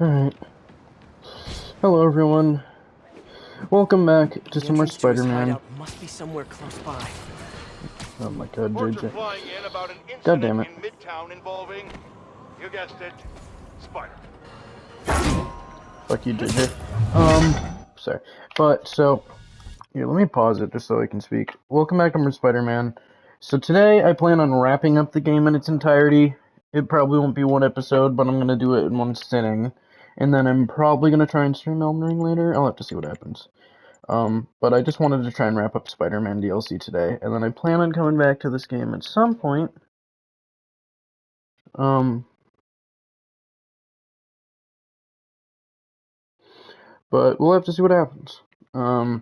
Alright. Hello everyone. Welcome back to some more Spider-Man. Must be somewhere close by. Oh my god, Reports are JJ. flying in about an God damn incident it. in Midtown involving, you guessed it, Spider. Fuck you, JJ. Sorry. But, so, here, let me pause it just so I can speak. Welcome back to more Spider-Man. So today, I plan on wrapping up the game in its entirety. It probably won't be one episode, but I'm gonna do it in one sitting. And then I'm probably gonna try and stream Elden Ring later. I'll have to see what happens. But I just wanted to try and wrap up Spider-Man DLC today, and then I plan on coming back to this game at some point. But we'll have to see what happens. I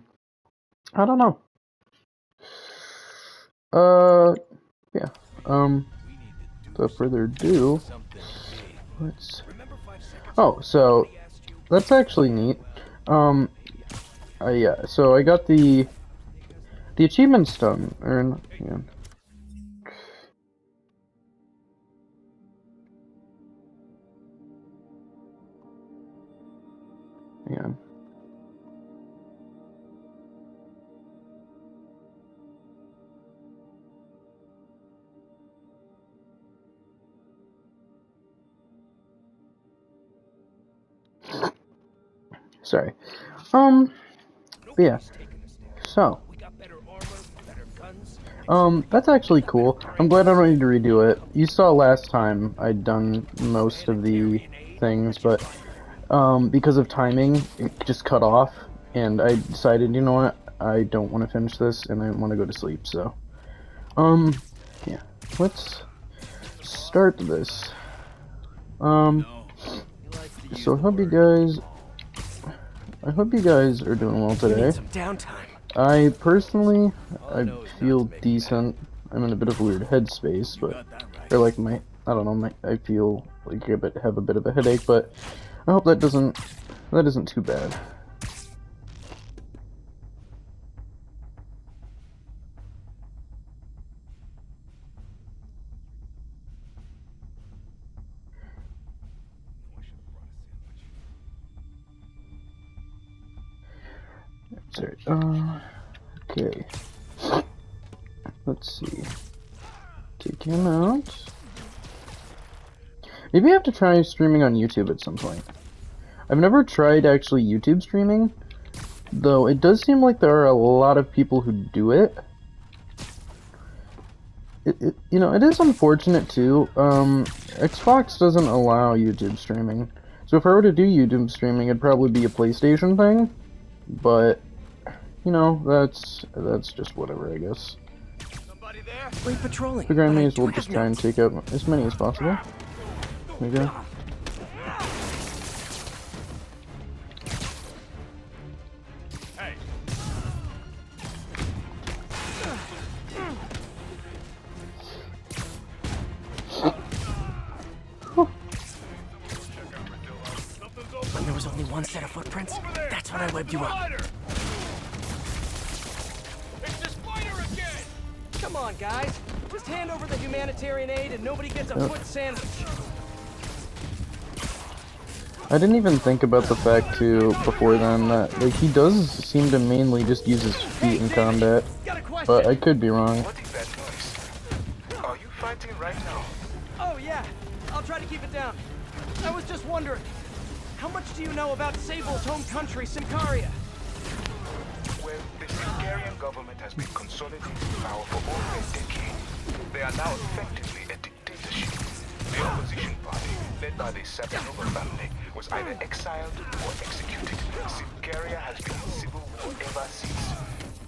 don't know. Yeah. Without further ado, let's... Oh, so, that's actually neat. Yeah, so I got the achievements done, or, yeah. Yeah. Sorry. Yeah. So. That's actually cool. I'm glad I don't need to redo it. You saw last time I'd done most of the things, but, because of timing, it just cut off, and I decided, you know what, I don't want to finish this, and I want to go to sleep, so. Yeah. Let's start this. So I hope you guys are doing well today. I personally, I feel decent. I'm in a bit of a weird headspace, but, or like I don't know, I feel like I have a bit of a headache, but I hope that isn't too bad. Sorry, okay. Let's see. Take him out. Maybe I have to try streaming on YouTube at some point. I've never tried actually YouTube streaming, though it does seem like there are a lot of people who do it. You know, it is unfortunate too. Xbox doesn't allow YouTube streaming. So if I were to do YouTube streaming, it'd probably be a PlayStation thing. But, you know, that's just whatever, I guess. Figure I may as well just try and take out as many as possible. There we go. When there was only one set of footprints, that's when I webbed you up. It's the spider again! Come on, guys. Just hand over the humanitarian aid and nobody gets a foot sandwich. I didn't even think about the fact too before then that like he does seem to mainly just use his feet in combat, but I could be wrong. What is that noise? Are you fighting right now? Oh yeah, I'll try to keep it down. I was just wondering, how much do you know about Sable's home country, Symkaria? Well, the Symkarian government has been consolidating power for over a decade. They are now effectively a dictatorship. The opposition party, led by the Sabanova family, was either exiled or executed. Symkaria has been in civil war ever since.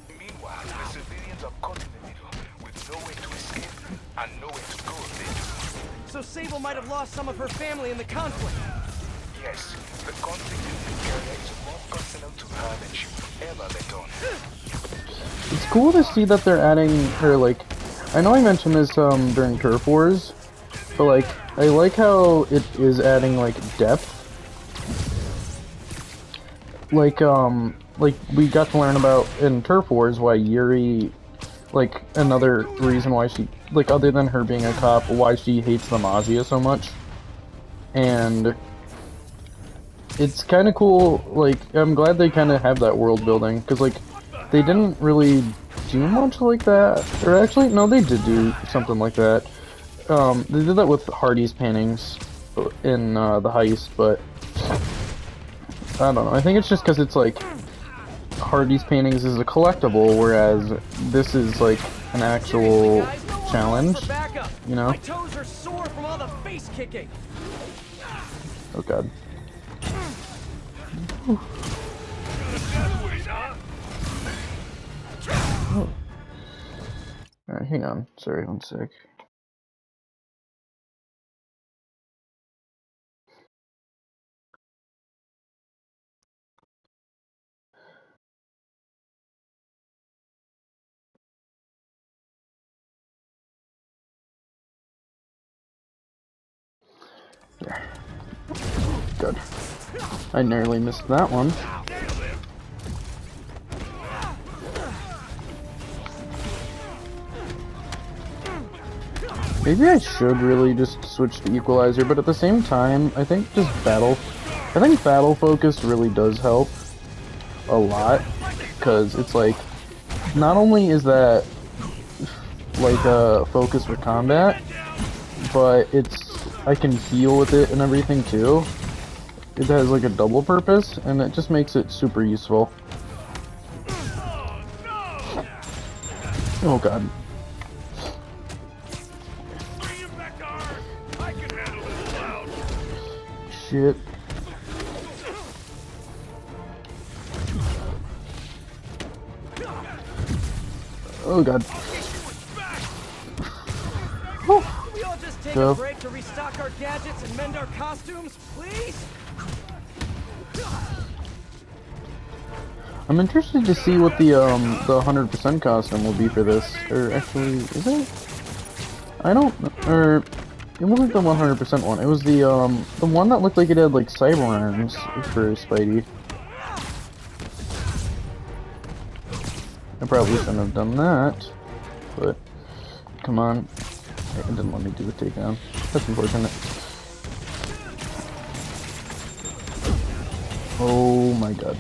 Meanwhile, the civilians are caught in the middle, with nowhere to escape and nowhere to go if they do. So Sable might have lost some of her family in the conflict. Yes, the conflict in Symkaria is more personal to her than she would ever let on. It's cool to see that they're adding her, like, I know I mentioned this during Turf Wars, but like I like how it is adding like depth. Like we got to learn about in Turf Wars why Yuri, like another reason why she, like other than her being a cop, why she hates the Mazia so much. And it's kind of cool. Like, I'm glad they kind of have that world building, because like they didn't really do much like that. Or actually, no, they did do something like that. They did that with Hardy's paintings in the heist, but I don't know. I think it's just because it's like Hardy's paintings is a collectible, whereas this is like an actual Guys, no challenge. for backup. You know? My toes are sore from all the face kicking. Oh god. Oh. Alright, hang on. Sorry, one sec. There. Good. I nearly missed that one. Maybe I should really just switch to equalizer, but at the same time, I think battle focus really does help a lot, because it's like, not only is that like a focus for combat, but I can heal with it and everything too. It has like a double purpose, and it just makes it super useful. Oh god. Shit. Oh god. Can we all just take Go. a break to restock our gadgets and mend our costumes, please? I'm interested to see what the 100% costume will be for this. Or actually, is it? I don't. Or it wasn't the 100% one. It was the one that looked like it had like cyber arms for Spidey. I probably shouldn't have done that, but come on, it didn't let me do the takedown. That's unfortunate. Oh my god.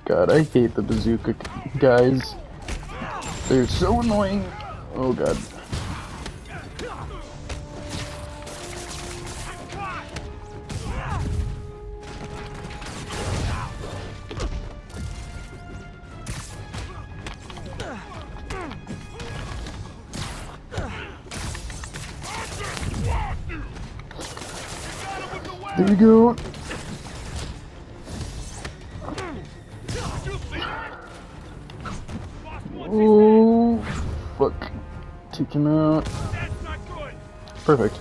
God, I hate the bazooka guys. They're so annoying. Oh god. There you go. Oh, fuck. Take him out. Perfect.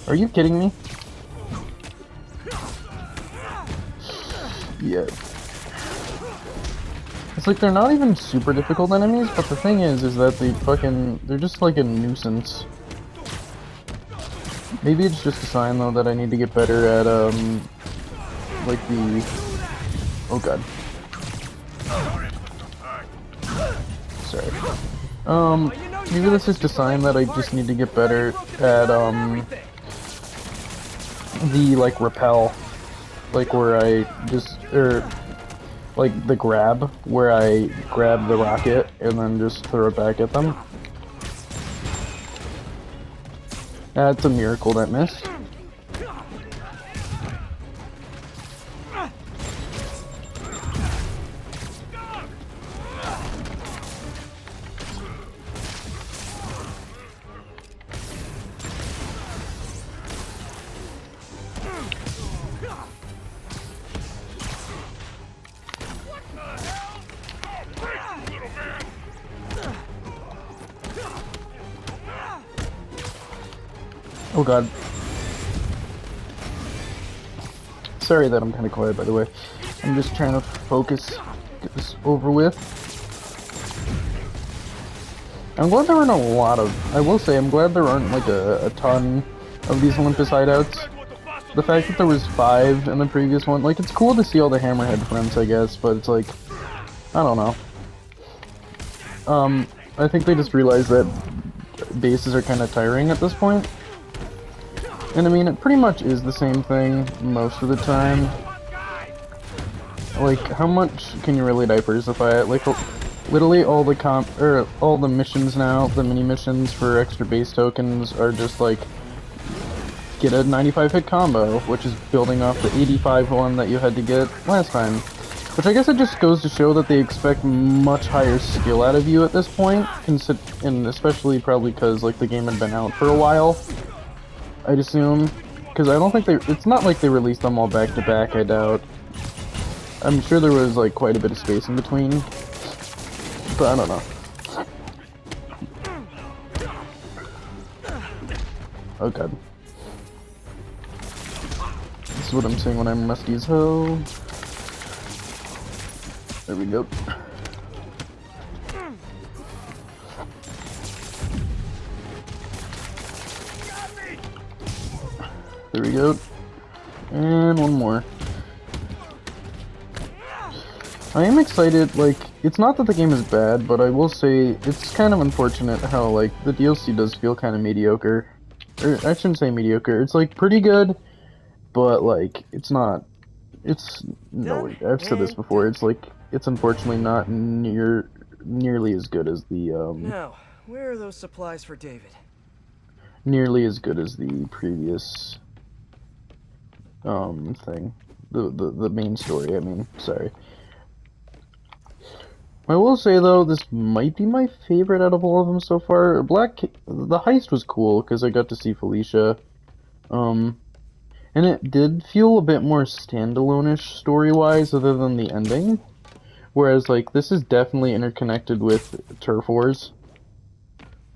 Are you kidding me? Yeah. It's like they're not even super difficult enemies, but the thing is that they're just like a nuisance. Maybe it's just a sign though that I need to get better at like the, oh god. Sorry. Maybe that's just a sign that I just need to get better at the like repel, like where I just like the grab, where I grab the rocket and then just throw it back at them. That's a miracle that missed. Oh god. Sorry that I'm kind of quiet, by the way. I'm just trying to focus, get this over with. I'm glad there aren't a lot of. I will say, I'm glad there aren't like a ton of these Olympus hideouts. The fact that there was 5 in the previous one, like, it's cool to see all the Hammerhead friends, I guess, but it's like, I don't know. I think they just realized that bases are kind of tiring at this point. And I mean, it pretty much is the same thing most of the time. Like, how much can you really diversify it? Like, literally all the missions now, the mini missions for extra base tokens are just like, get a 95 hit combo, which is building off the 85 one that you had to get last time. Which I guess it just goes to show that they expect much higher skill out of you at this point, and especially probably because like the game had been out for a while, I'd assume. Because I don't think it's not like they released them all back to back, I doubt. I'm sure there was like quite a bit of space in between, but I don't know. Oh god. This is what I'm saying when I'm rusty as hell. There we go. There we go. And one more. I am excited, like, it's not that the game is bad, but I will say it's kind of unfortunate how, like, the DLC does feel kind of mediocre. Or, I shouldn't say mediocre, it's, like, pretty good, but, like, it's not, it's, no, I've said this before, it's, like, it's unfortunately not nearly as good as the, Now, where are those supplies for David? nearly as good as the previous, thing. The main story, I mean, sorry. I will say though, this might be my favorite out of all of them so far. The heist was cool because I got to see Felicia, and it did feel a bit more standalone-ish story-wise, other than the ending. Whereas like this is definitely interconnected with Turf Wars.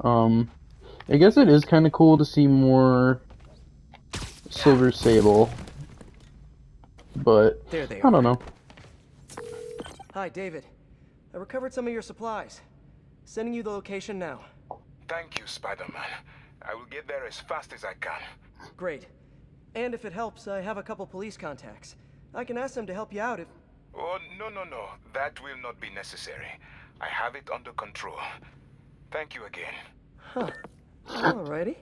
I guess it is kind of cool to see more Silver Sable, but There they I don't know. Hi, David. I recovered some of your supplies. Sending you the location now. Thank you, Spider-Man. I will get there as fast as I can. Great. And if it helps, I have a couple police contacts. I can ask them to help you out if... Oh, no. That will not be necessary. I have it under control. Thank you again. Huh. Alrighty.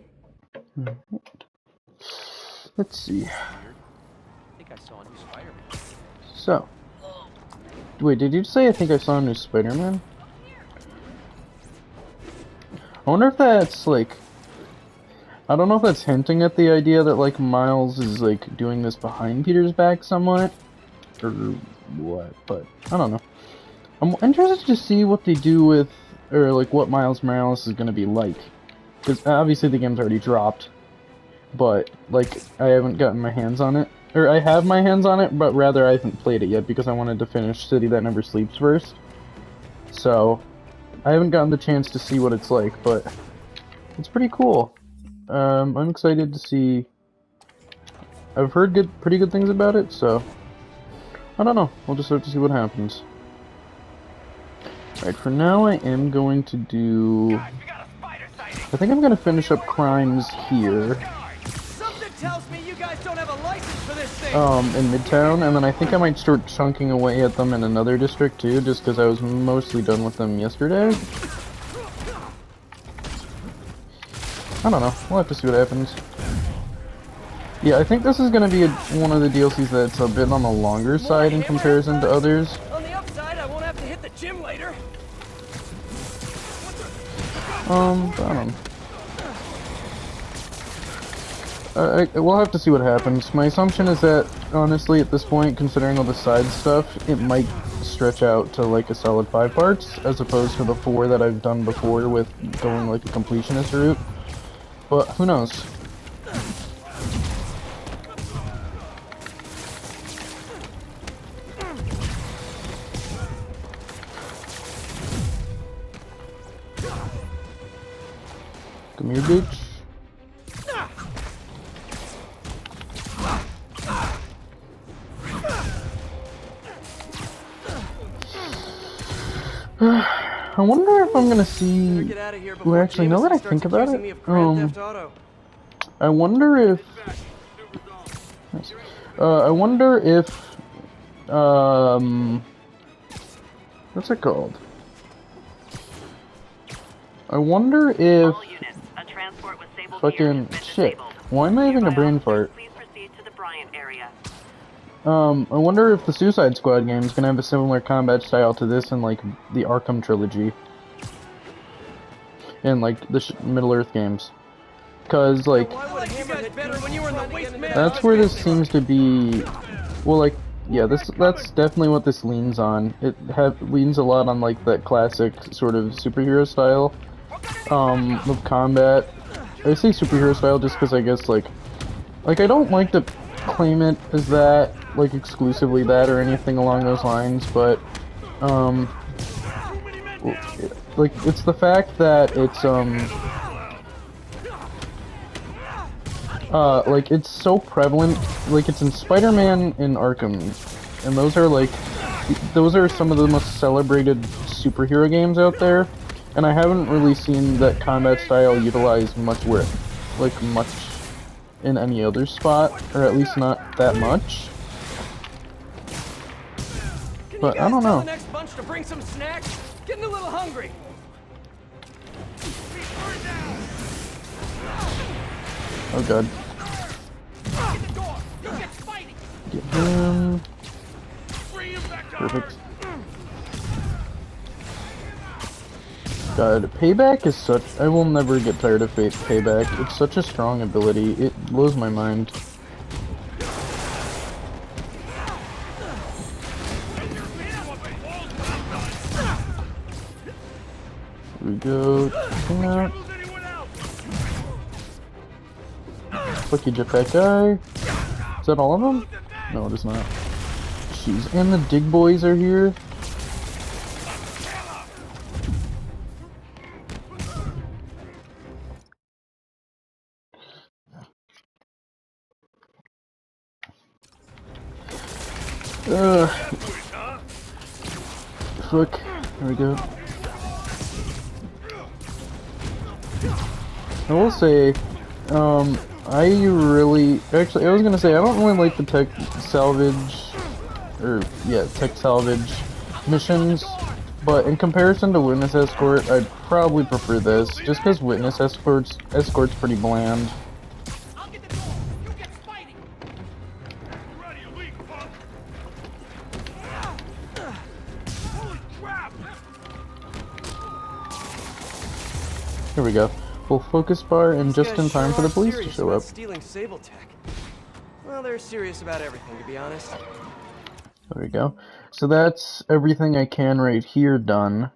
Let's see. I think I saw a new Spider-Man. So. Wait, did you say I think I saw a new Spider-Man? I wonder if that's, like... I don't know if that's hinting at the idea that, like, Miles is, like, doing this behind Peter's back somewhat. Or what, but I don't know. I'm interested to see what they do with... Or, like, what Miles Morales is gonna be like. Because, obviously, the game's already dropped. But, like, I haven't gotten my hands on it. Or, I have my hands on it, but rather I haven't played it yet because I wanted to finish City That Never Sleeps first. So, I haven't gotten the chance to see what it's like, but it's pretty cool. I'm excited to see... I've heard pretty good things about it, so... I don't know. We'll just have to see what happens. Alright, for now I am going to do... I think I'm going to finish up crimes here. Something tells me you guys don't have a license for this thing! In Midtown, and then I think I might start chunking away at them in another district too, just because I was mostly done with them yesterday. I don't know, we'll have to see what happens. Yeah, I think this is going to be one of the DLCs that's a bit on the longer side in comparison to others. On the upside, I won't have to hit the gym later. I don't know. We'll have to see what happens. My assumption is that, honestly, at this point, considering all the side stuff, it might stretch out to like a solid 5 parts, as opposed to the 4 that I've done before with going like a completionist route. But who knows? Come here, bitch. I wonder if I'm gonna Better see. get out of here Well, before actually, now that I Jameson think starts about accusing it, me of Grand Theft Auto. I wonder if. Nice. I wonder if. What's it called? I wonder if. All units, a transport with Sable gear Fucking has been shit. disabled. Why am I having a Nearby brain officers, fart? please proceed to the Bryant area. I wonder if the Suicide Squad game is gonna have a similar combat style to this in like the Arkham trilogy, and like the Middle Earth games, because like Why would Hammerhead better when you were in the waste man? that's where this seems to be. Well, like yeah, that's definitely what this leans on. It leans a lot on like that classic sort of superhero style, of combat. I say superhero style just because I guess like I don't like to claim it as that, like exclusively that or anything along those lines, but like it's the fact that it's like it's so prevalent, like it's in Spider-Man and Arkham, and those are some of the most celebrated superhero games out there, and I haven't really seen that combat style utilized much much in any other spot, or at least not that much. But I don't Tell know. the next bunch to bring some snacks. Getting a little hungry. Oh god. Get the door. You'll get fighting. Get him. Perfect. God, Payback is such... I will never get tired of Payback. It's such a strong ability. It blows my mind. Here we go. Hang out. Fuck you, jetpack guy. Is that all of them? No, it is not. Jeez, and the dig boys are here. Fuck. There we go. I will say, I really, actually, I was gonna say, I don't really like the tech salvage missions, but in comparison to Witness Escort, I'd probably prefer this, just because Witness Escort's pretty bland. I'll get the door. You'll get fighting. Ready to leave, punk! Holy crap! Here we go. Full focus bar, and just in Guys time sure for the are police to serious show about up. stealing Sable Tech. Well, they're serious about everything, to be honest. There we go. So that's everything I can right here done.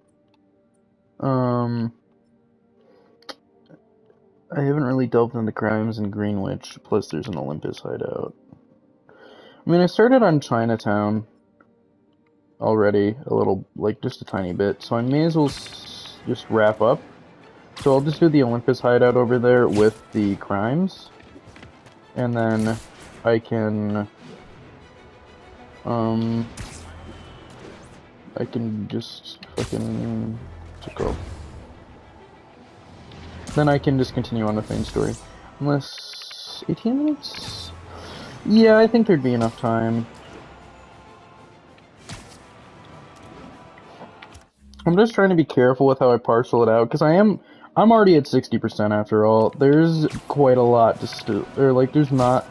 I haven't really delved into crimes in Greenwich, plus there's an Olympus hideout. I mean, I started on Chinatown already, a little, like, just a tiny bit, so I may as well just wrap up. So I'll just do the Olympus hideout over there with the crimes, and then I can just fucking, what's it called? Then I can just continue on with the main story. Unless, 18 minutes? Yeah, I think there'd be enough time. I'm just trying to be careful with how I parcel it out, because I'm already at 60% after all. There's quite a lot to still, or like there's not,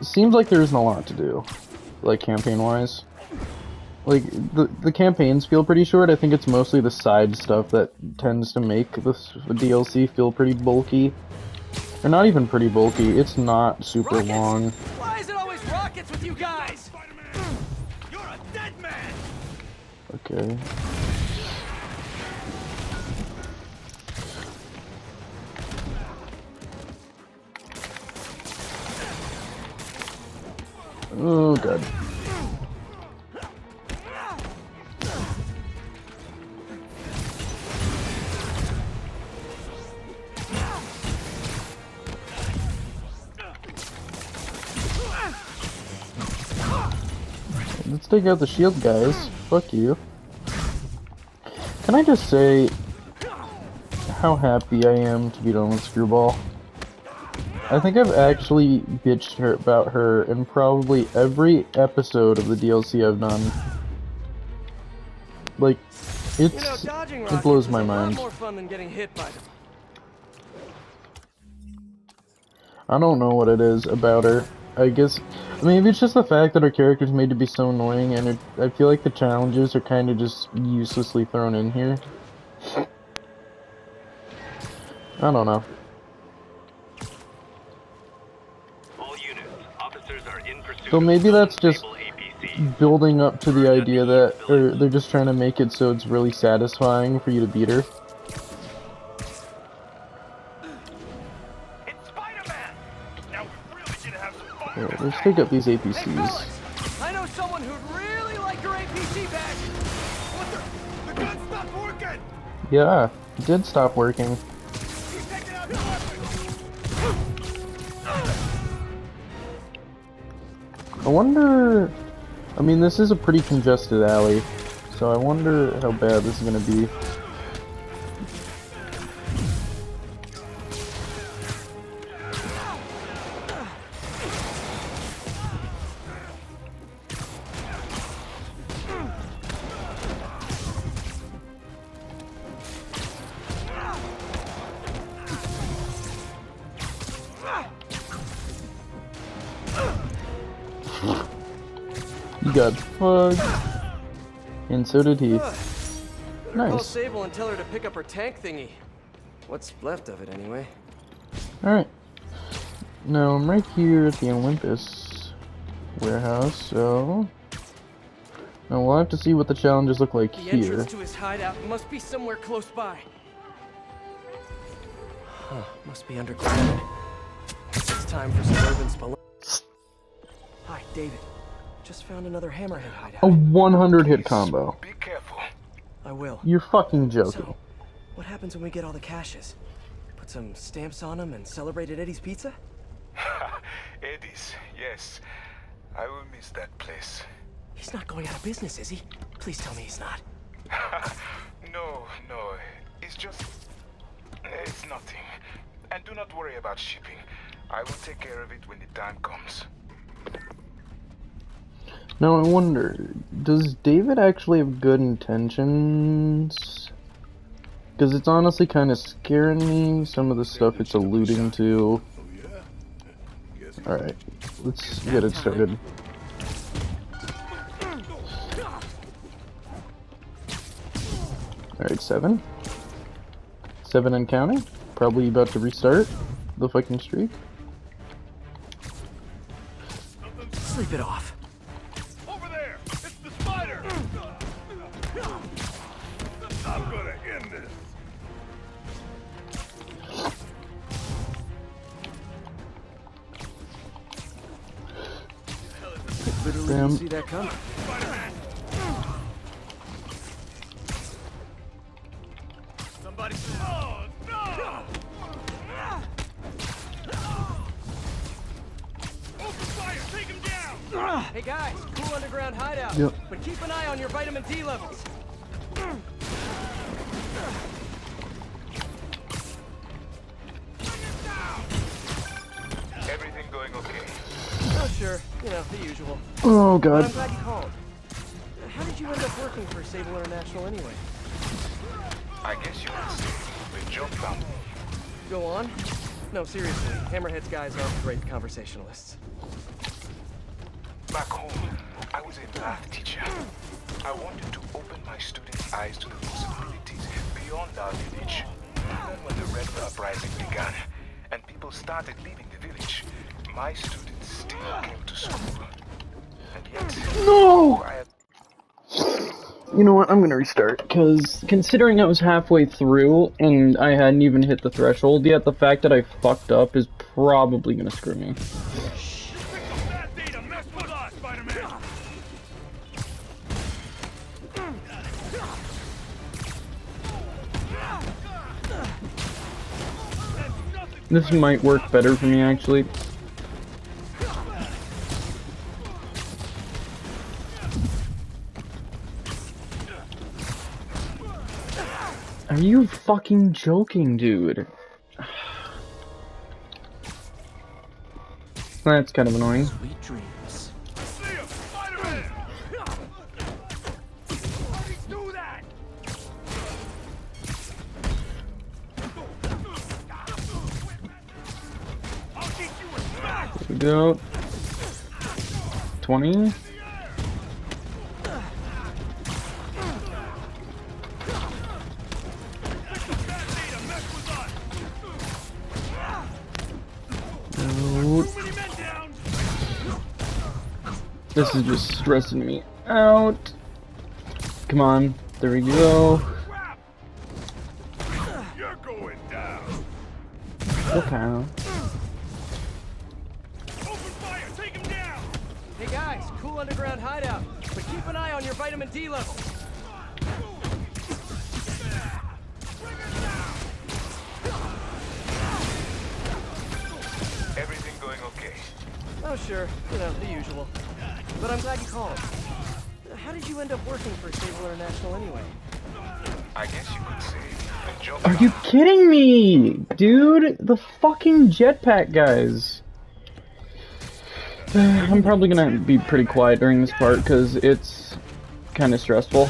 seems like there isn't a lot to do, like campaign-wise. Like, the campaigns feel pretty short. I think it's mostly the side stuff that tends to make this DLC feel pretty bulky. Or not even pretty bulky, it's not super Rockets? long. Why is it always rockets with you guys? Spider-Man! You're a dead man! Okay. Oh god. Let's take out the shield guys. Fuck you. Can I just say how happy I am to be done with Screwball? I think I've actually bitched about her in probably every episode of the DLC I've done. Like, You know, dodging it rockets blows is my a lot mind. more fun than getting hit by them. I don't know what it is about her. I guess maybe it's just the fact that her character's made to be so annoying, and I feel like the challenges are kind of just uselessly thrown in here. I don't know. All units, officers are in pursuit So of maybe that's just unstable APCs. building up to the idea that, or they're just trying to make it so it's really satisfying for you to beat her. It's Spider-Man! Now we really get to have some fun. Here, let's take up these Hey, APCs. fellas! I know someone who'd really like your APC back! What the gun stopped working! Yeah, it did stop working. He's taking out the weapon! I wonder... I mean, this is a pretty congested alley, so I wonder how bad this is gonna be. You got fucked. And so did he. Call Nice. Sable and tell her to pick up her tank thingy. What's left of it, anyway. Alright. Now I'm right here at the Olympus warehouse, so... Now we'll have to see what the challenges look like The here. entrance to his hideout must be somewhere close by. Huh, must be underground. It's time for some urban spelunking. Hi, David. Just found another Hammerhead hideout. A 100 hit combo. Be careful. I will. You're fucking joking. So, what happens when we get all the caches? Put some stamps on them and celebrate at Eddie's Pizza? Eddie's, yes. I will miss that place. He's not going out of business, is he? Please tell me he's not. No, it's just... It's nothing. And do not worry about shipping. I will take care of it when the time comes. Now I wonder, does David actually have good intentions? Because it's honestly kind of scaring me, some of the stuff it's alluding to. Alright, let's get it started. Alright, 7. 7 and counting. Probably about to restart the fucking streak. Sleep it off. Over there! It's the spider! I'm gonna end this. Literally Damn. didn't see that coming. Somebody... Oh, no! Open fire! Take him down! Hey guys, cool underground hideout. Yep. But keep an eye on your vitamin D levels. Everything going okay? Oh sure, you know, the usual. Oh But I'm god. glad you called. How did you end up working for Sable International anyway? I guess you could say the job found me. Go on. No, seriously, Hammerhead's guys aren't great conversationalists. Back home, I was a math teacher. I wanted to open my students' eyes to the possibilities beyond our village. Then when the Red Uprising began, and people started leaving the village, my students still came to school. And yet, No! I had You know what, I'm gonna restart, because considering I was halfway through and I hadn't even hit the threshold yet, the fact that I fucked up is probably gonna screw me. That data mess with us, Spider-Man! This might work better for me, actually. Are you fucking joking, dude? That's kind of annoying. Sweet dreams. See him! Spider-Man! Do that! I'll teach you a smack! Here we go. 20. No. This is just stressing me out. Come on. There we go. You're going down! Okay. Open fire! Take him down! Hey guys, cool underground hideout, but keep an eye on your vitamin D levels. Everything going okay? Oh sure, the usual. But I'm glad you called. How did you end up working for Sable International anyway? I guess you could say the job. Are you kidding me? Dude, the fucking jetpack guys. I'm probably gonna be pretty quiet during this part because it's kind of stressful.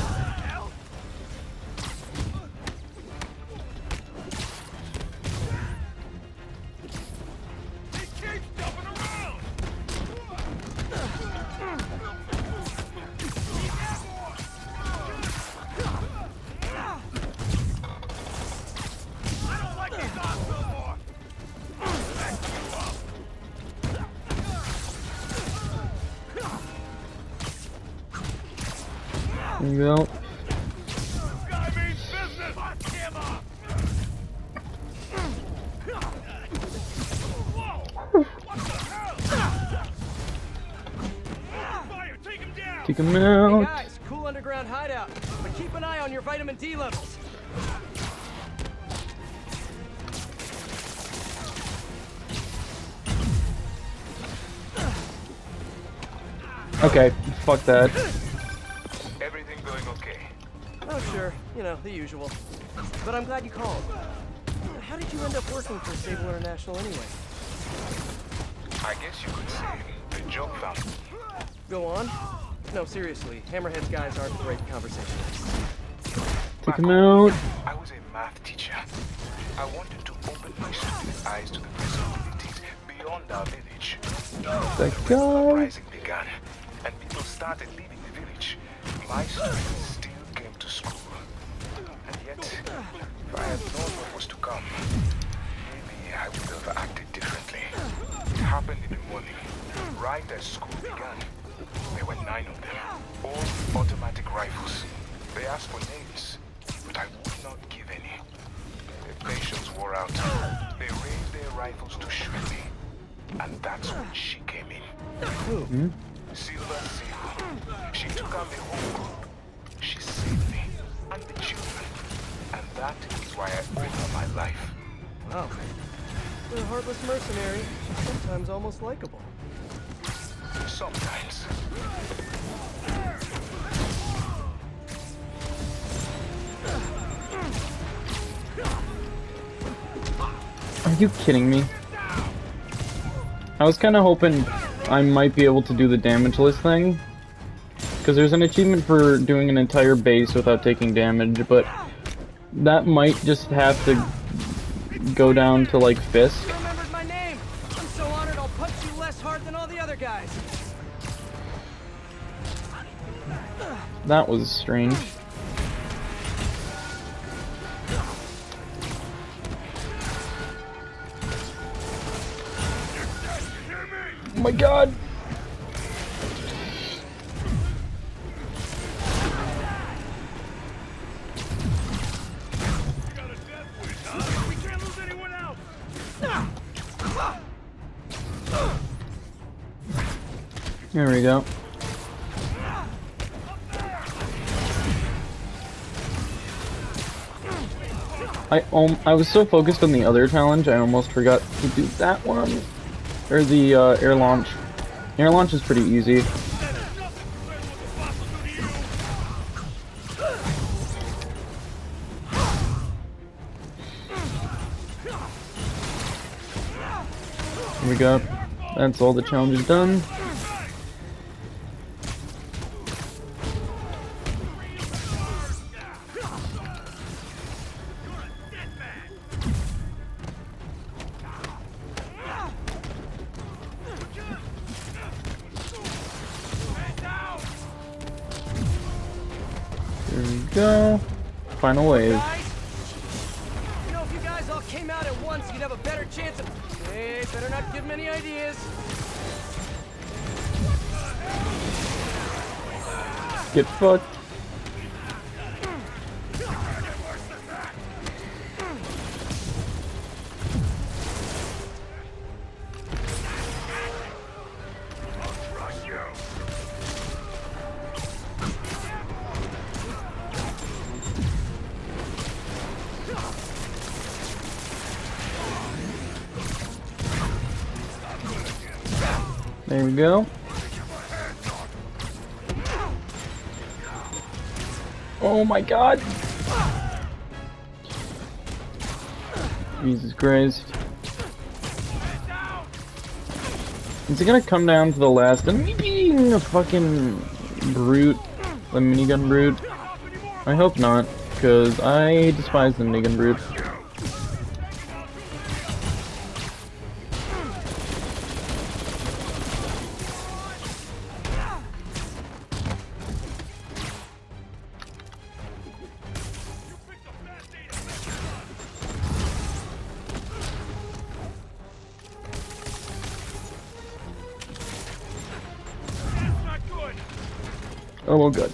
There you go. Guy means business! Lock him up! Whoa! What the hell? Open fire! Take him down! Take him Hey out. guys, cool underground hideout, but keep an eye on your vitamin D levels. Okay, fuck that. Everything going okay? Oh sure, the usual. But I'm glad you called. How did you end up working for Sable International anyway? I guess you could say the job found. Go on. No, seriously, Hammerhead's guys aren't great conversationists. Take him out. I was a math teacher. I wanted to open my students' eyes to the possibilities beyond our village. That When the guy. uprising began and people started leaving the village, my students still came to school. And yet, if I had known what was to come, maybe I would have acted differently. It happened in the morning, right as school began. There were 9 of them, all automatic rifles. They asked for names, but I would not give any. Their patience wore out. They raised their rifles to shoot me. And that's when she came in. Silver Seal. She took out the whole group. She saved me and the children. And that is why I owe her my life. Wow. A heartless mercenary, sometimes almost likable. Sometimes. Are you kidding me? I was kind of hoping I might be able to do the damageless thing. Because there's an achievement for doing an entire base without taking damage, but that might just have to go down to like Fisk. You remembered my name! I'm so honored I'll punch you less hard than all the other guys. That was strange. Oh my god! We can't lose anyone else! There we go. I was so focused on the other challenge, I almost forgot to do that one. Or the air launch. Air launch is pretty easy. We got. That's all the challenges done. There we go. Final wave. Guys, you know, if you guys all came out at once, you'd have a better chance of. Hey, better not give them any ideas. Get fucked. There we go. Oh my god! Jesus Christ. Is it gonna come down to the last and me being a fucking brute? The minigun brute? I hope not, because I despise the minigun brute. Oh, well, good.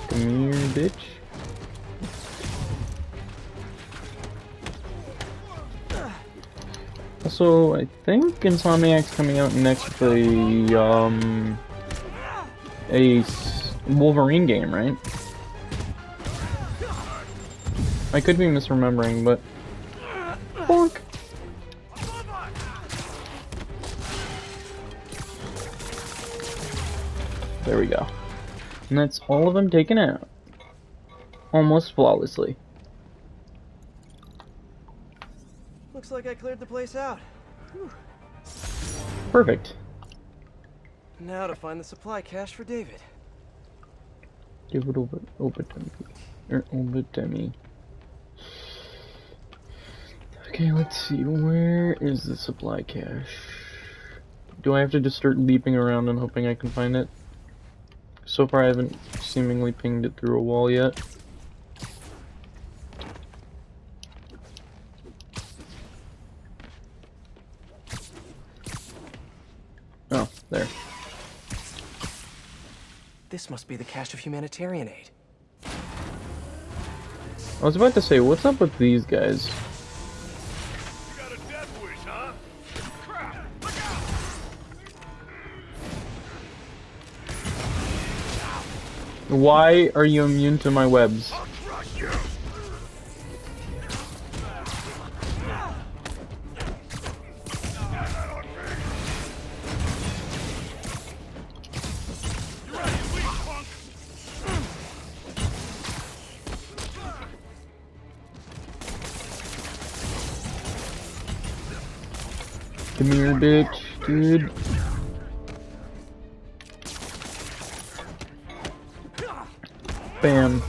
Come here, bitch. Also, I think Insomniac's coming out next with a Wolverine game, right? I could be misremembering, but bonk. There we go. And that's all of them taken out. Almost flawlessly. Looks like I cleared the place out. Whew. Perfect. Now to find the supply cache for David. Give it over to me. Over to me. Okay, let's see. Where is the supply cache? Do I have to just start leaping around and hoping I can find it? So far I haven't seemingly pinged it through a wall yet. Oh, there. This must be the cache of humanitarian aid. I was about to say, what's up with these guys? You got a death wish, huh? Crap! Look out! Why are you immune to my webs? I'll crush you! You ready, weak punk? Come here, bitch, dude. Bam.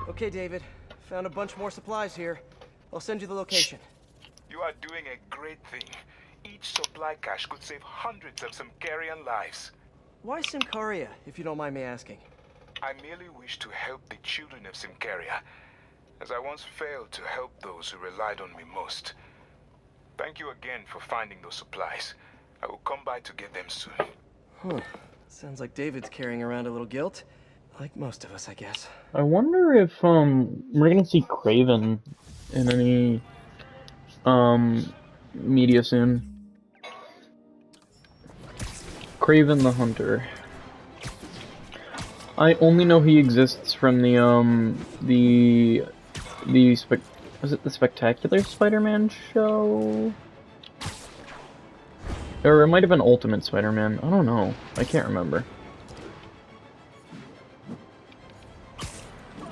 Okay, David. Found a bunch more supplies here. I'll send you the location. You are doing a great thing. Each supply cache could save hundreds of Simkarian lives. Why Simcaria, if you don't mind me asking? I merely wish to help the children of Simcaria, as I once failed to help those who relied on me most. Thank you again for finding those supplies. I will come by to get them soon. Huh. Sounds like David's carrying around a little guilt. Like most of us, I guess. I wonder if we're gonna see Craven in any media soon. Craven the Hunter. I only know he exists from was it the Spectacular Spider-Man show? Or it might have been Ultimate Spider-Man. I don't know. I can't remember.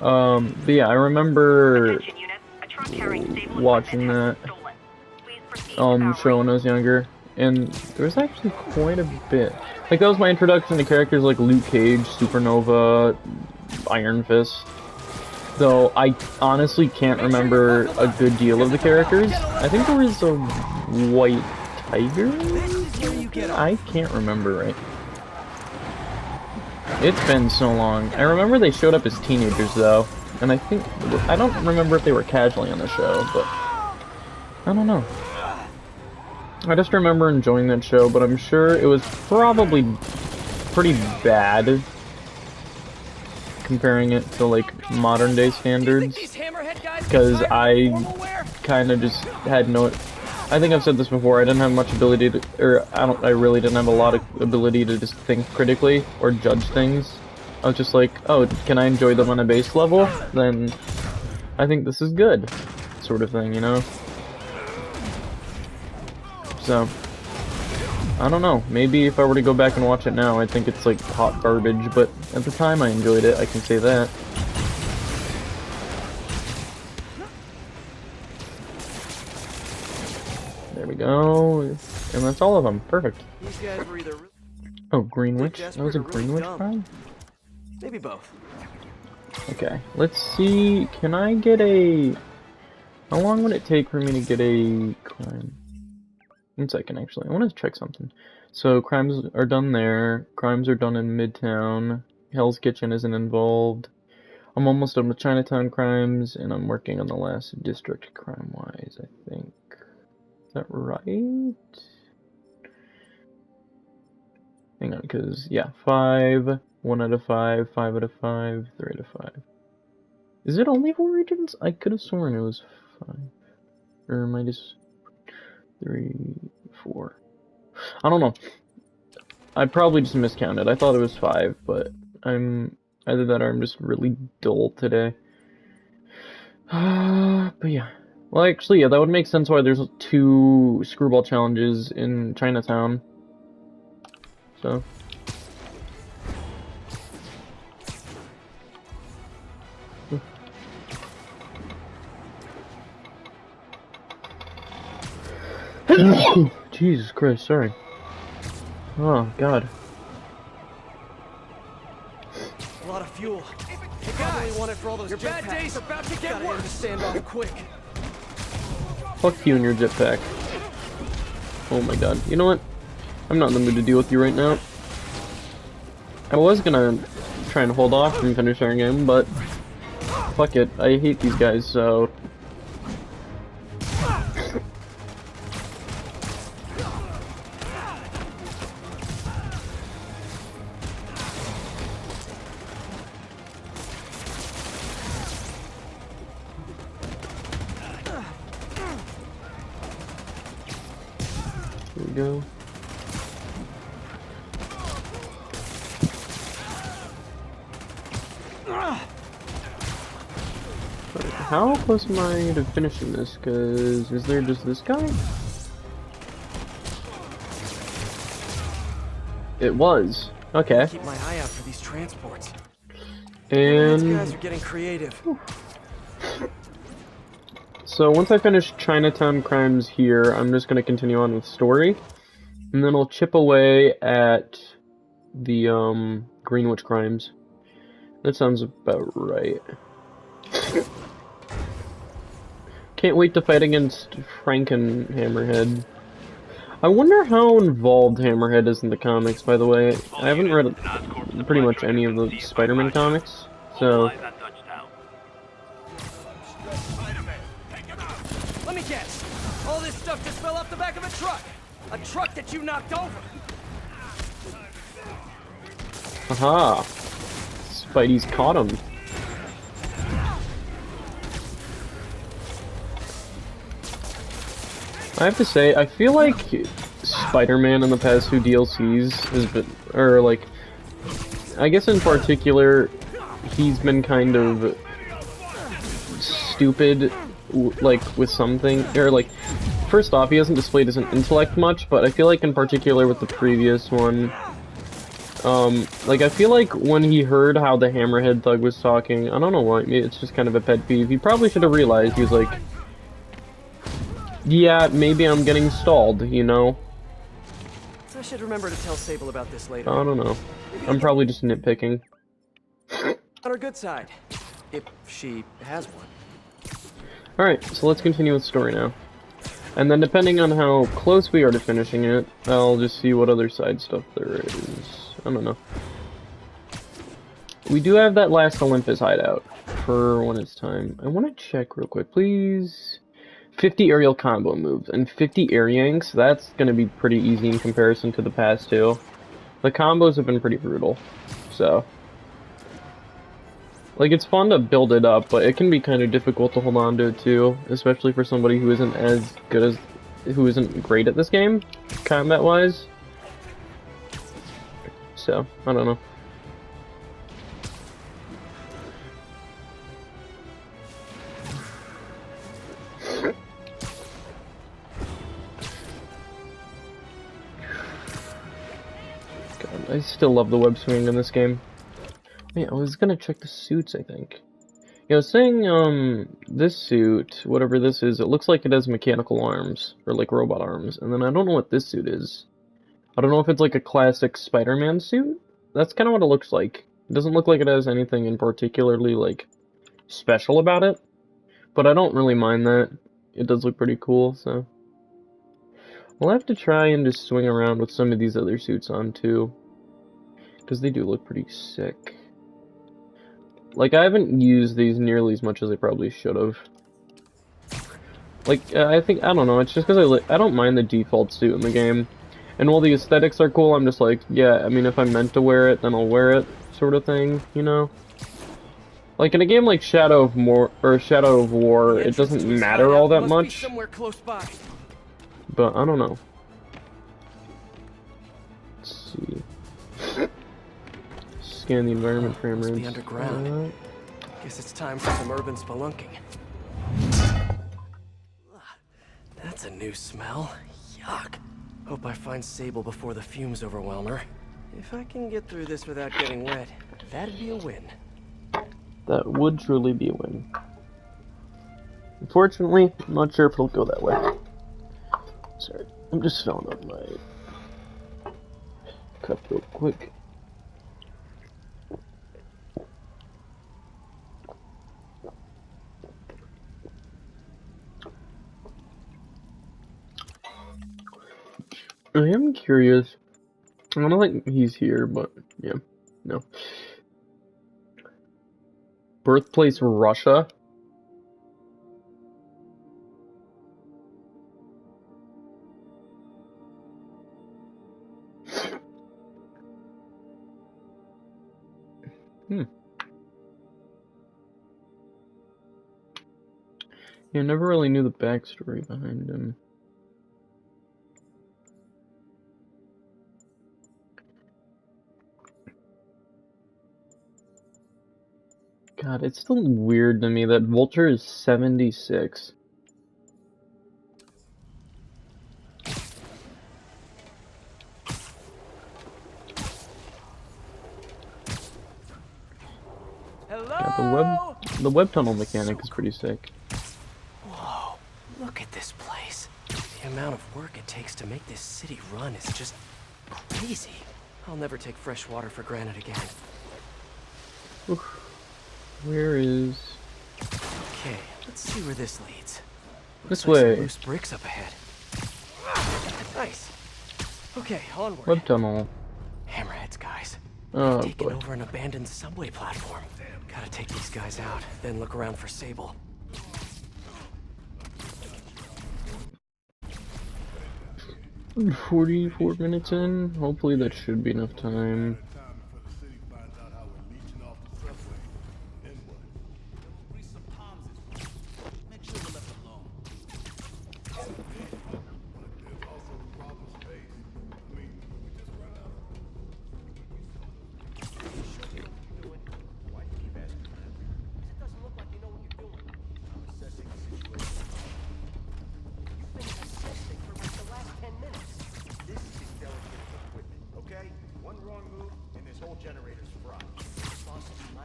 But yeah, I remember Attention units, a truck carrying stable watching equipment has that. been stolen. show when I was younger, and there was actually quite a bit. Like, that was my introduction to characters like Luke Cage, Supernova, Iron Fist. Though I honestly can't remember a good deal of the characters. I think there was a White Tiger? I can't remember right. It's been so long. I remember they showed up as teenagers though, and I don't remember if they were casually on the show, but I don't know. I just remember enjoying that show, but I'm sure it was probably pretty bad comparing it to like modern day standards, because I kind of just had no. I think I've said this before. I didn't have much ability to, or I really didn't have a lot of ability to just think critically or judge things. I was just like, oh, can I enjoy them on a base level? Then I think this is good, sort of thing, you know. So I don't know. Maybe if I were to go back and watch it now, I think it's like hot garbage. But at the time, I enjoyed it. I can say that. There we go. And that's all of them. Perfect. These guys were either Oh, Greenwich. That was a Greenwich crime? maybe both. Okay. Let's see. Can I get a... How long would it take for me to get a crime? 1 second, actually. I want to check something. So, crimes are done there. Crimes are done in Midtown. Hell's Kitchen isn't involved. I'm almost done with Chinatown crimes, and I'm working on the last district crime-wise, I think. Is that right? Hang on, because, yeah, 5, 1 out of 5, 5 out of 5, 3 out of 5. Is it only 4 regions? I could have sworn it was 5. Or am I just... 3, 4. I don't know. I probably just miscounted. I thought it was 5, but I'm... Either that or I'm just really dull today. But yeah. Well, actually, yeah, that would make sense why there's 2 screwball challenges in Chinatown. So... Jesus Christ, sorry. Oh, God. A lot of fuel. You probably want it for all those your bad days about to get worse. To stand off quick. Fuck you and your jetpack. Oh my God. You know what? I'm not in the mood to deal with you right now. I was gonna try and hold off and finish our game, but fuck it. I hate these guys, so... Here we go. How close am I to finishing this? Cause is there just this guy? It was. Okay. Keep my eye out for these transports. And These guys are getting creative. So once I finish Chinatown crimes here, I'm just gonna continue on with story, and then I'll chip away at the Greenwich crimes. That sounds about right. Can't wait to fight against Frank and Hammerhead. I wonder how involved Hammerhead is in the comics, by the way. I haven't read pretty much any of the Spider-Man comics, so... Let me guess. All this stuff just fell off the back of a truck. A truck that you knocked over. Haha. Spidey's caught him. I have to say, I feel like Spider-Man in the past 2 DLCs has been, or like, I guess in particular, he's been kind of stupid, like, with something, or like, first off, he hasn't displayed his intellect much, but I feel like in particular with the previous one, like, I feel like when he heard how the Hammerhead thug was talking, I don't know why, it's just kind of a pet peeve, he probably should have realized, he was like, Yeah, maybe I'm getting stalled, you know? I should remember to tell Sable about this later. I don't know. I'm probably just nitpicking. On her good side, if she has one. Alright, so let's continue with story now. And then depending on how close we are to finishing it, I'll just see what other side stuff there is. I don't know. We do have that last Olympus hideout for when it's time. I want to check real quick, please. 50 aerial combo moves and 50 air yanks. That's going to be pretty easy in comparison to the past two. The combos have been pretty brutal, so... Like, it's fun to build it up, but it can be kind of difficult to hold on to it, too. Especially for somebody who isn't as good as... who isn't great at this game, combat-wise. So, I don't know. God, I still love the web swinging in this game. Yeah, I was gonna check the suits, I think. Yeah, I was saying, this suit, whatever this is, it looks like it has mechanical arms, or like robot arms, and then I don't know what this suit is. I don't know if it's like a classic Spider-Man suit? That's kind of what it looks like. It doesn't look like it has anything in particularly, like, special about it, but I don't really mind that. It does look pretty cool, so... We'll have to try and just swing around with some of these other suits on, too. Because they do look pretty sick. Like, I haven't used these nearly as much as I probably should have. Like, I don't know, it's just because I don't mind the default suit in the game. And while the aesthetics are cool, I'm just like, yeah, I mean, if I'm meant to wear it, then I'll wear it, sort of thing, you know? Like, in a game like Shadow of War, it doesn't matter all that much. Somewhere close by. But, I don't know. Let's see. Scan the environment for Must be emeralds. underground. Guess it's time for some urban spelunking. That's a new smell. Yuck. Hope I find Sable before the fumes overwhelm her. If I can get through this without getting wet, that'd be a win. That would truly be a win. Unfortunately, I'm not sure if it'll go that way. Sorry, I'm just filling up my cup real quick. I am curious. I don't think he's here, but yeah, no. Birthplace Russia? Yeah, I never really knew the backstory behind him. God, it's still weird to me that Vulture is 76. Hello? Yeah, the web tunnel mechanic is pretty sick. Whoa, look at this place. The amount of work it takes to make this city run is just crazy. I'll never take fresh water for granted again. Oof. Where is... Okay, let's see where this leads. This Looks like way. some loose bricks up ahead. Nice. Okay, onward. Web tunnel. Hammerheads, guys. Oh, Taking boy. over an abandoned subway platform. Gotta take these guys out, then look around for Sable. 44 minutes in. Hopefully that should be enough time.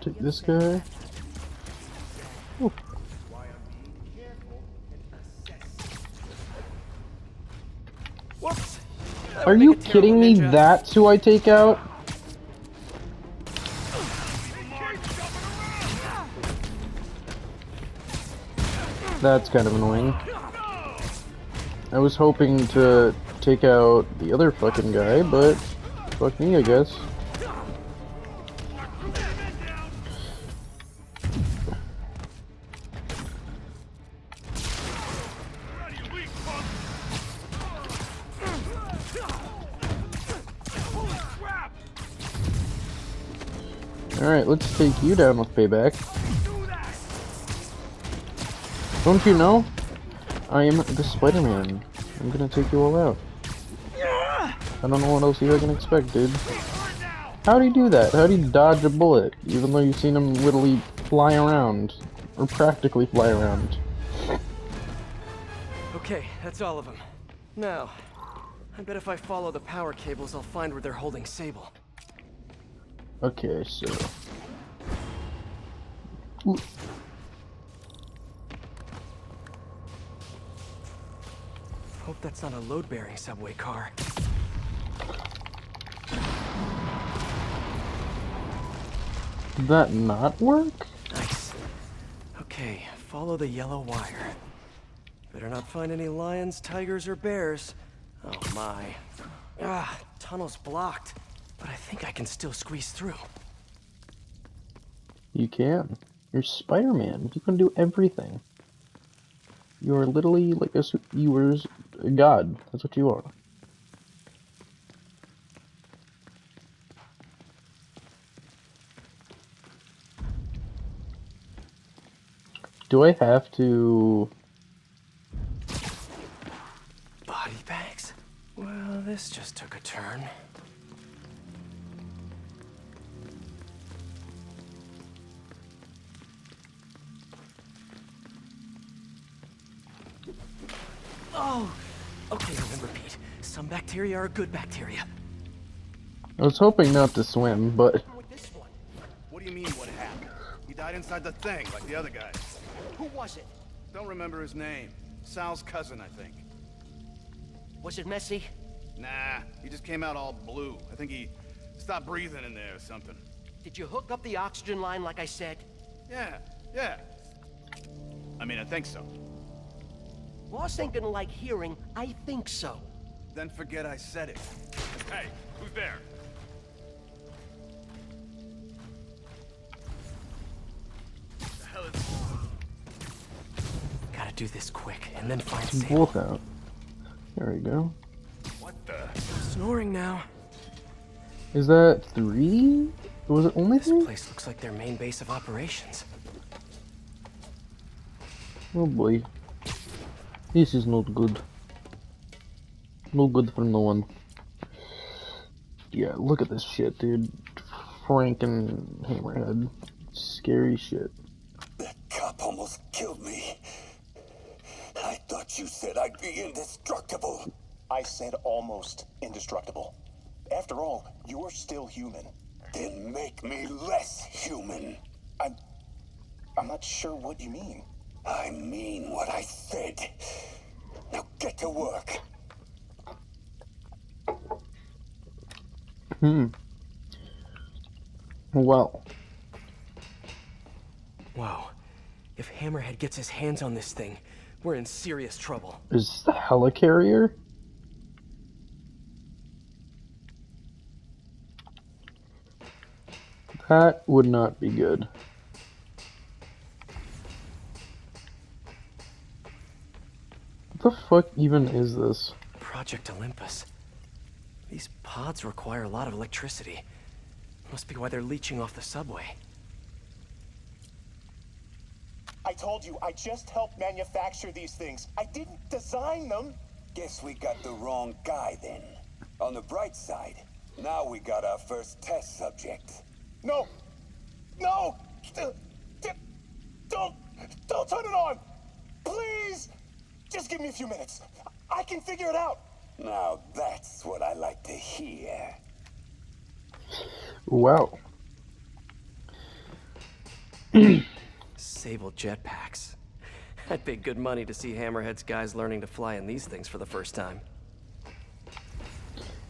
Take this guy. Ooh. Whoops. That Are would you make a terrible kidding me? ninja. That's who I take out? That's kind of annoying. I was hoping to take out the other fucking guy, but fuck me, I guess. Alright, let's take you down with payback. Don't you know? I am the Spider-Man. I'm gonna take you all out. I don't know what else you can expect, dude. How'd he do that? How'd he dodge a bullet, even though you've seen him literally fly around? Or practically fly around. Okay, that's all of them. Now, I bet if I follow the power cables, I'll find where they're holding Sable. Okay, so... Ooh. Hope that's not a load-bearing subway car. Did that not work? Nice. Okay, follow the yellow wire. Better not find any lions, tigers, or bears. Oh my. Ah, tunnel's blocked. But I think I can still squeeze through. You can. You're Spider-Man. You can do everything. You are literally like you were a god. That's what you are. Do I have to... Body bags? Well, this just took a turn. Oh! Okay, remember, Pete. Some bacteria are good bacteria. I was hoping not to swim, but... With this one. What do you mean, what happened? He died inside the thing, like the other guys. Who was it? Don't remember his name. Sal's cousin, I think. Was it messy? Nah, he just came out all blue. I think he stopped breathing in there or something. Did you hook up the oxygen line like I said? Yeah. I mean, I think so. Boss ain't gonna like hearing, I think so. Then forget I said it. Hey, who's there? The hell is... Gotta do this quick, and then find Some Sable. wolf out. There we go. What the... Snoring now. Is that 3? Was it only This 3? place looks like their main base of operations. Oh boy. This is not good. No good for no one. Yeah, look at this shit, dude. Frank and Hammerhead. Scary shit. That cop almost killed me. I thought you said I'd be indestructible. I said almost indestructible. After all, you're still human. Then make me less human. I'm not sure what you mean. I mean what I said. Now get to work. Well. Whoa. If Hammerhead gets his hands on this thing, we're in serious trouble. Is this the helicarrier? That would not be good. What the fuck even is this? Project Olympus. These pods require a lot of electricity. Must be why they're leeching off the subway. I told you, I just helped manufacture these things. I didn't design them. Guess we got the wrong guy then. On the bright side, now we got our first test subject. No! No! Don't turn it on! Please! Just give me a few minutes. I can figure it out. Now that's what I like to hear. Wow. Sable jetpacks. I'd pay good money to see Hammerhead's guys learning to fly in these things for the first time.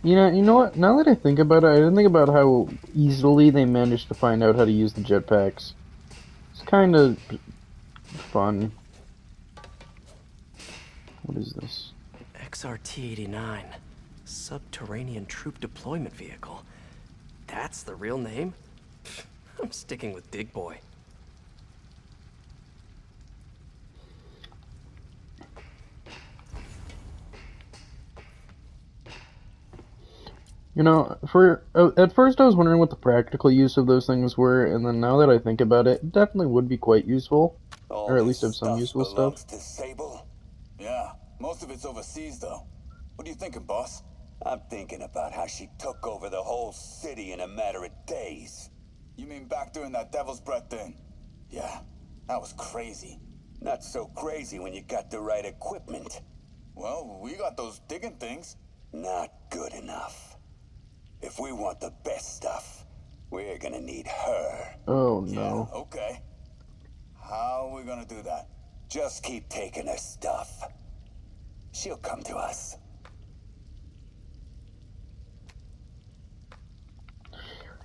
You know what? Now that I think about it, I didn't think about how easily they managed to find out how to use the jetpacks. It's kind of fun. What is this? XRT-89. Subterranean Troop Deployment Vehicle. That's the real name? I'm sticking with Dig Boy. You know, at first I was wondering what the practical use of those things were, and then now that I think about it, it definitely would be quite useful, All or at this least have some stuff useful stuff. belongs to Sable? Yeah, most of it's overseas, though. What are you thinking, boss? I'm thinking about how she took over the whole city in a matter of days. You mean back during that Devil's Breath thing? Yeah, that was crazy. Not so crazy when you got the right equipment. Well, we got those digging things. Not good enough. If we want the best stuff, we're gonna need her. Oh Yeah, no. okay. How are we gonna do that? Just keep taking her stuff. She'll come to us.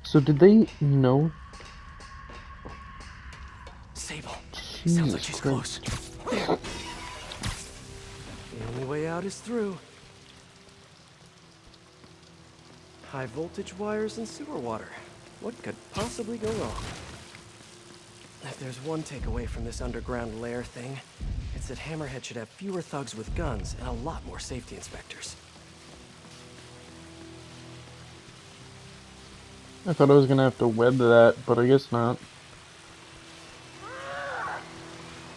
So did they know? Sable. Jesus Sounds like she's Christ. close. The only way out is through. High voltage wires and sewer water. What could possibly go wrong? If there's one takeaway from this underground lair thing, it's that Hammerhead should have fewer thugs with guns and a lot more safety inspectors. I thought I was gonna have to web that, but I guess not.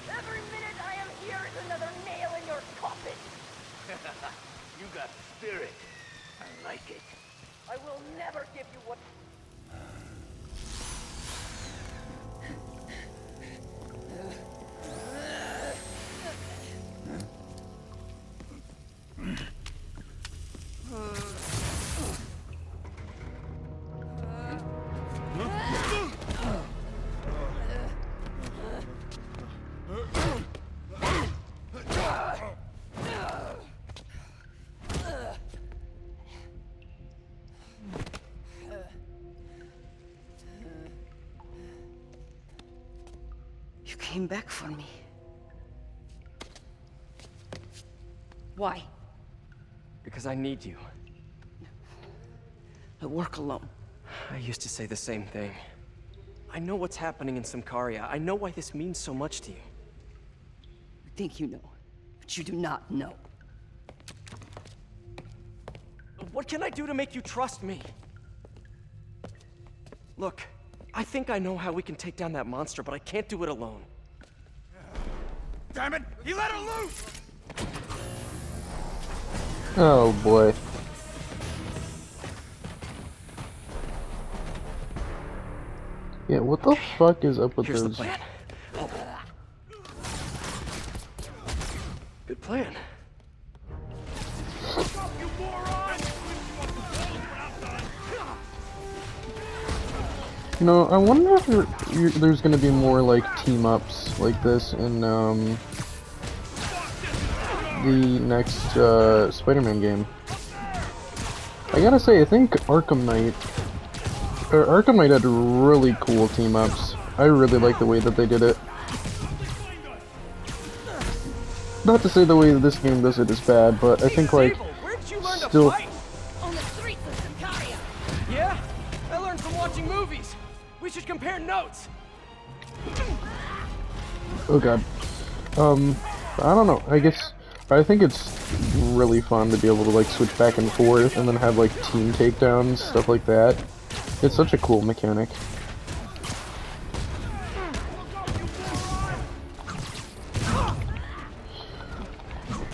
Every minute I am here is another nail in your coffin. You got spirit. I like it. I will never give you what... You came back for me. Why? Because I need you. I work alone. I used to say the same thing. I know what's happening in Symkaria. I know why this means so much to you. You think you know, but you do not know. What can I do to make you trust me? Look, I think I know how we can take down that monster, but I can't do it alone. Damn it! He let her loose! Oh boy. Yeah, what the fuck is up with Here's the those? plan. Good plan. You know, I wonder if there's gonna be more like team ups like this in the next Spider-Man game. I gotta say, I think Arkham Knight had really cool team ups. I really like the way that they did it. Not to say the way that this game does it is bad, but I think like still. On the streets of Symkaria. Yeah? I learned from watching movies. We should compare notes. Oh god. I don't know. I think it's really fun to be able to like switch back and forth and then have like team takedowns, stuff like that. It's such a cool mechanic.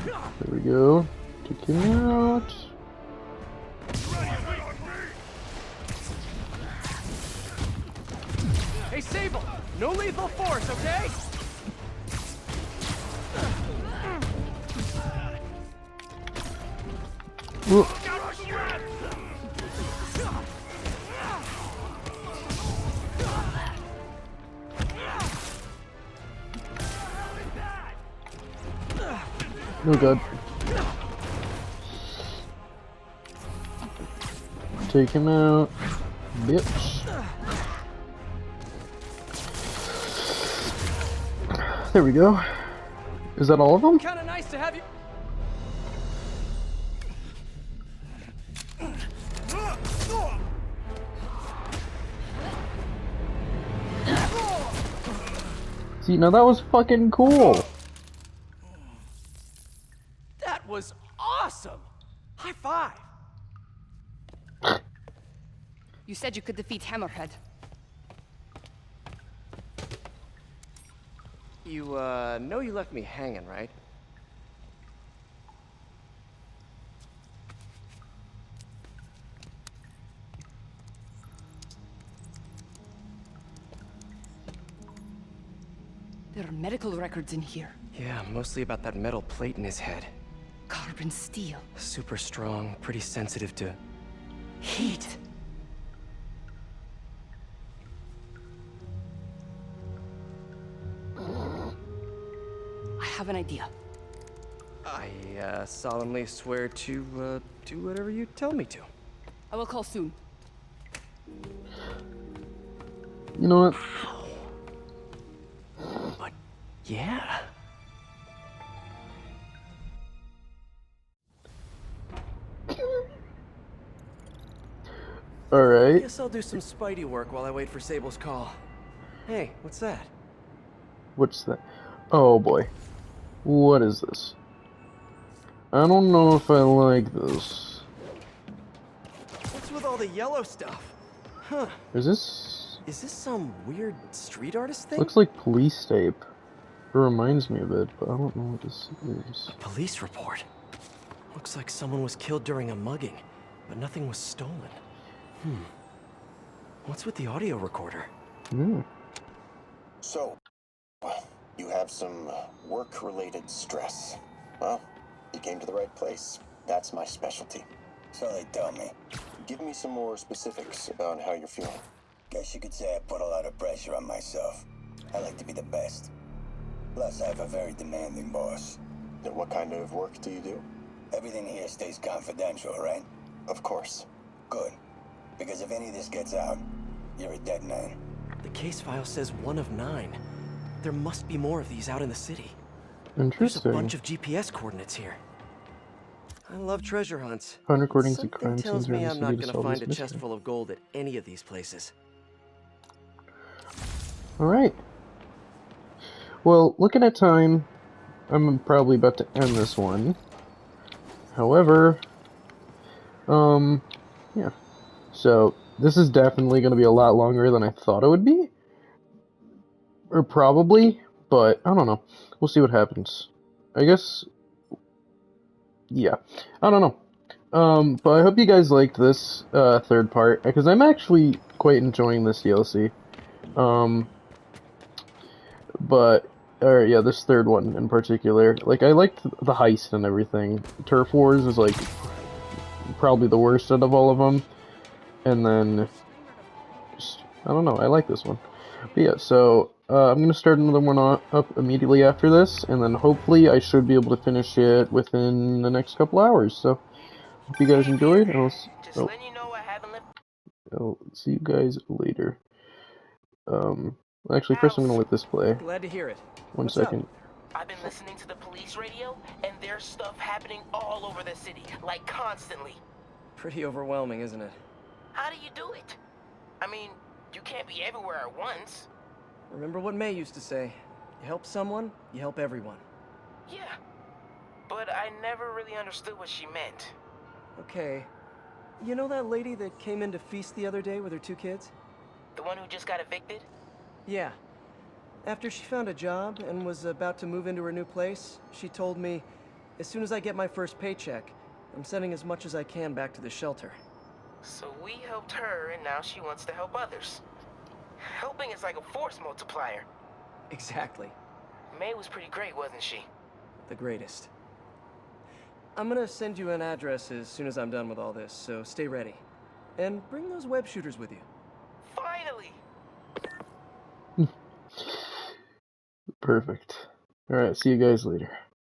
There we go. Take him out. Hey, Sable! No lethal force, okay? Ooh. Oh god. Take him out, bitch. There we go. Is that all of them? Kind of nice to have you. See, now that was fucking cool. That was awesome. High five. You said you could defeat Hammerhead. You, know you left me hanging, right? There are medical records in here. Yeah, mostly about that metal plate in his head. Carbon steel. Super strong, pretty sensitive to Heat. I have an idea. I, solemnly swear to, do whatever you tell me to. I will call soon. You know what? But, yeah. Alright. Guess I'll do some Spidey work while I wait for Sable's call. Hey, what's that? What's that? Oh boy. What is this? I don't know if I like this. What's with all the yellow stuff? Huh. Is this... Is this some weird street artist thing? Looks like police tape. It reminds me of it, but I don't know what this is. A police report. Looks like someone was killed during a mugging, but nothing was stolen. What's with the audio recorder? So, you have some work-related stress. Well, you came to the right place. That's my specialty. So they tell me. Give me some more specifics about how you're feeling. Guess you could say I put a lot of pressure on myself. I like to be the best. Plus, I have a very demanding boss. And what kind of work do you do? Everything here stays confidential, right? Of course. Good. Because if any of this gets out, you're a dead man. The case file says 1 of 9. There must be more of these out in the city. There's a Interesting. bunch of GPS coordinates here. I love treasure hunts. Find recordings of Something crime tells scenes me around I'm the not city to gonna solve find this a chest mystery. full of gold at any of these places. Alright. Well, looking at time, I'm probably about to end this one. However, yeah. So, this is definitely going to be a lot longer than I thought it would be. Or probably, but I don't know. We'll see what happens. I guess, yeah. I don't know. But I hope you guys liked this, third part, because I'm actually quite enjoying this DLC. Or yeah, this third one in particular. Like, I liked the heist and everything. Turf Wars is, like, probably the worst out of all of them. And then, just, I don't know, I like this one. But yeah, so, I'm gonna start another one up immediately after this, and then hopefully I should be able to finish it within the next couple hours. So, hope you guys enjoyed, and I'll see you guys later. Actually, first I'm gonna let this play. Glad to hear it. One What's second. up? I've been listening to the police radio, and there's stuff happening all over the city, like constantly. Pretty overwhelming, isn't it? How do you do it? I mean, you can't be everywhere at once. Remember what May used to say. You help someone, you help everyone. Yeah, but I never really understood what she meant. Okay. You know that lady that came in to feast the other day with her 2 kids? The one who just got evicted? Yeah. After she found a job and was about to move into her new place, she told me, as soon as I get my first paycheck, I'm sending as much as I can back to the shelter. So we helped her, and now she wants to help others. Helping is like a force multiplier. Exactly. May was pretty great, wasn't she? The greatest. I'm gonna send you an address as soon as I'm done with all this, so stay ready. And bring those web shooters with you. Finally! Perfect. Alright, see you guys later.